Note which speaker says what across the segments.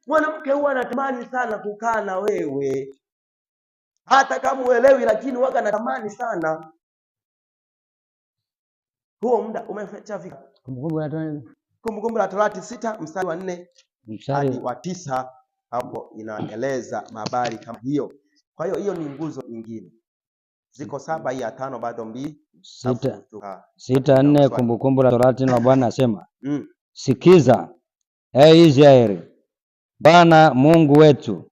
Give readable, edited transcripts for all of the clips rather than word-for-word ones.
Speaker 1: Mwanamke huwa anatamani sana kukaa na wewe, hata kama uelewi, lakini waga anatamani sana. Huo muda umefika. Kumbukumbu la Torati 6 mstari wa 4 hadi wa 9, hapo inaeleza habari kama hiyo. Kwa hiyo hiyo ni nguzo nyingine. Ziko 7, hii ya 5 bado 2.
Speaker 2: 6:4 Kumbukumbu la Torati la Bwana asema, sikiza, Israeli, Bwana Mungu wetu,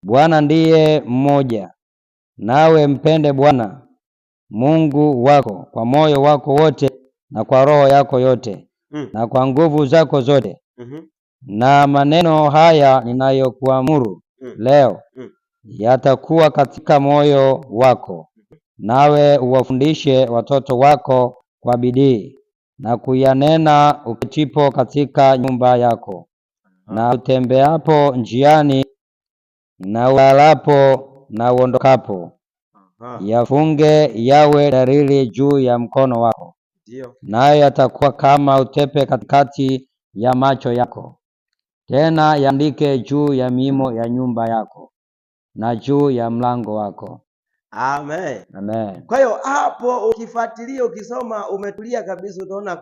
Speaker 2: Bwana ndiye mmoja. Nawe mpende Bwana Mungu wako kwa moyo wako wote na kwa roho yako yote na kwa nguvu zako zote. Na maneno haya ninayokuamuru leo yatakuwa katika moyo wako, nawe uwafundishe watoto wako kwa bidii na kuyanena uketipo katika nyumba yako na utembeapo njiani na ulalapo na uondokapo. Yafunge yawe dalili juu ya mkono wako, nayo yatakuwa kama utepe katikati ya macho yako. Tena yaandike juu ya miimo ya nyumba yako na juu ya mlango wako.
Speaker 1: Amen.
Speaker 2: Amen.
Speaker 1: Kwa hiyo hapo ukifuatilia, ukisoma, umetulia kabisa, utaona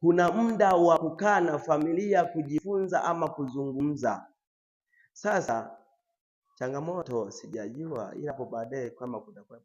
Speaker 1: kuna muda wa kukaa na familia, kujifunza ama kuzungumza. Sasa changamoto sijajua, ila hapo baadaye kama kutakuwa